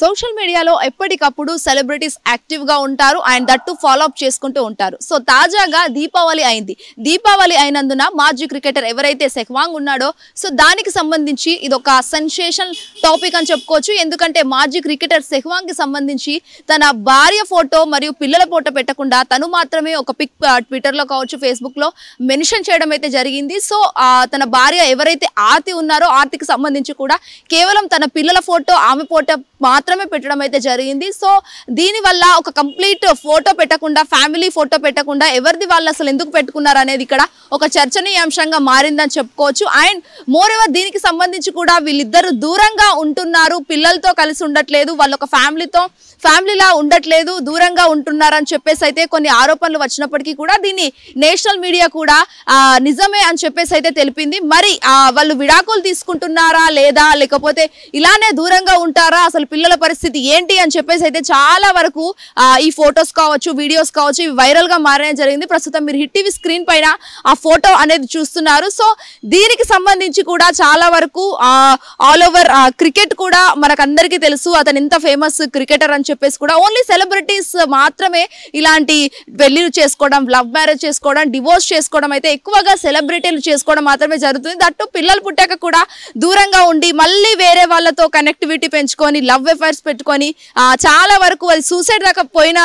Social మీడియాలో ఎప్పటికప్పుడు celebrities యాక్టివ్గా ఉంటారు అండ్ దట్టు ఫాలో అప్ చేసుకుంటూ ఉంటారు. సో తాజాగా దీపావళి అయింది. దీపావళి అయినందున మాజీ క్రికెటర్ ఎవరైతే సెహ్వాగ్ ఉన్నాడో సో దానికి సంబంధించి ఇది ఒక సెన్సేషన్ టాపిక్ అని చెప్పుకోవచ్చు. ఎందుకంటే మాజీ క్రికెటర్ సెహ్వాగ్కి సంబంధించి తన భార్య ఫోటో మరియు పిల్లల ఫోటో పెట్టకుండా తను మాత్రమే ఒక పిక్ ట్విట్టర్లో కావచ్చు ఫేస్బుక్లో మెన్షన్ చేయడం అయితే జరిగింది. సో తన భార్య ఎవరైతే ఆర్తి ఉన్నారో ఆర్తికి సంబంధించి కూడా కేవలం తన పిల్లల ఫోటో ఆమె ఫోటో మాత్రమే పెట్టడం అయితే జరిగింది. సో దీనివల్ల ఒక కంప్లీట్ ఫోటో పెట్టకుండా ఫ్యామిలీ ఫోటో పెట్టకుండా ఎవరిది వాళ్ళు అసలు ఎందుకు పెట్టుకున్నారు అనేది ఇక్కడ ఒక చర్చనీయాంశంగా మారిందని చెప్పుకోవచ్చు. అండ్ మోర్ ఎవర్ దీనికి సంబంధించి కూడా వీళ్ళిద్దరు దూరంగా ఉంటున్నారు, పిల్లలతో కలిసి ఉండట్లేదు, వాళ్ళు ఒక ఫ్యామిలీలా ఉండట్లేదు, దూరంగా ఉంటున్నారని చెప్పేసి అయితే కొన్ని ఆరోపణలు వచ్చినప్పటికీ కూడా దీన్ని నేషనల్ మీడియా కూడా నిజమే అని చెప్పేసి అయితే తెలిపింది. మరి వాళ్ళు విడాకులు తీసుకుంటున్నారా లేదా లేకపోతే ఇలానే దూరంగా ఉంటారా, అసలు పిల్లల పరిస్థితి ఏంటి అని చెప్పేసి అయితే చాలా వరకు ఈ ఫొటోస్ కావచ్చు వీడియోస్ కావచ్చు ఇవి వైరల్ గా మారడం జరిగింది. ప్రస్తుతం మీరు హిట్ టీవీ స్క్రీన్ పైన ఆ ఫోటో అనేది చూస్తున్నారు. సో దీనికి సంబంధించి కూడా చాలా వరకు ఆల్ ఓవర్ క్రికెట్ కూడా మనకందరికీ తెలుసు, అతను ఎంత ఫేమస్ క్రికెటర్ అని చెప్పేసి కూడా ఓన్లీ సెలబ్రిటీస్ మాత్రమే ఇలాంటి పెళ్లిలు చేసుకోవడం, లవ్ మ్యారేజ్ చేసుకోవడం, డివోర్స్ చేసుకోవడం అయితే ఎక్కువగా సెలబ్రిటీలు చేసుకోవడం మాత్రమే జరుగుతుంది. దట్టు పిల్లలు పుట్టాక కూడా దూరంగా ఉండి మళ్ళీ వేరే వాళ్ళతో కనెక్టివిటీ పెంచుకొని లవ్ అఫైర్స్ పెట్టుకొని చాలా వరకు అది సూసైడ్ దాకా పోయిన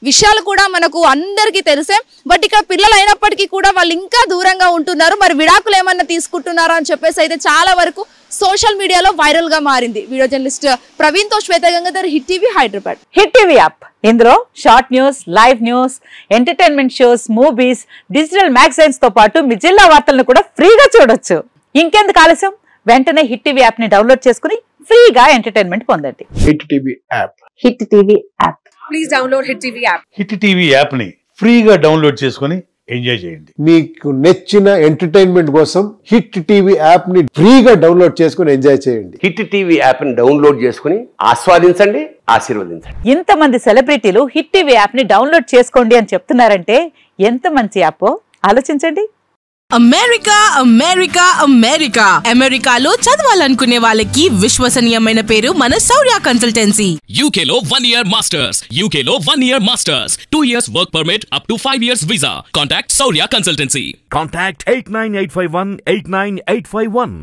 విషయాలు కూడా మనకు అందరికీ తెలిసే. బట్ ఇక్కడ పిల్లలు అయినప్పటికీ కూడా వాళ్ళు ఇంకా దూరంగా ఉంటున్నారు. మరి విడాకులు ఏమన్నా తీసుకుంటున్నారా అని చెప్పేసి అయితే చాలా వరకు సోషల్ మీడియాలో వైరల్ గా మారింది. వీడియో జర్నలిస్ట్ ప్రవీణ్ తో Shweta Gangadhar, hit TV Hyderabad. Hit TV app ఇందులో short news, live news, entertainment shows, movies, digital magazines తో పాటు మీ జిల్లా వార్తలను కూడా ఫ్రీగా చూడొచ్చు. ఇంకెందుకు ఆలస్యం, వెంటనే హిట్ టీవీ యాప్ ని డౌన్లోడ్ చేసుకుని ఫ్రీగా ఎంటర్టైన్మెంట్ పొందండి. Hit TV app. Hit TV app. Please download hit TV app. Hit TV app ని ఫ్రీగా డౌన్లోడ్ చేసుకుని ఎంజాయ్ చేయండి. మీకు నచ్చిన ఎంటర్టైన్మెంట్ కోసం హిట్ టీవీ యాప్ ని ఫ్రీగా డౌన్లోడ్ చేసుకుని ఎంజాయ్ చేయండి. హిట్ టీవీ యాప్ ని డౌన్లోడ్ చేసుకుని ఆస్వాదించండి, ఆశీర్వదించండి. ఇంతమంది సెలబ్రిటీలు హిట్ టీవీ యాప్ ని డౌన్లోడ్ చేసుకోండి అని చెప్తున్నారంటే ఎంత మంచి యాప్ ఆలోచించండి. అమెరికా అమెరికా అమెరికా అమెరికాలో చదవాలనుకునే వాళ్ళకి విశ్వసనీయమైన పేరు మన శౌర్య కన్సల్టెన్సీ. UK లో 1 year masters, UK లో 1 year masters, 2 years work permit up to 5 years visa. Contact Shaurya Consultancy. Contact 89851 89851.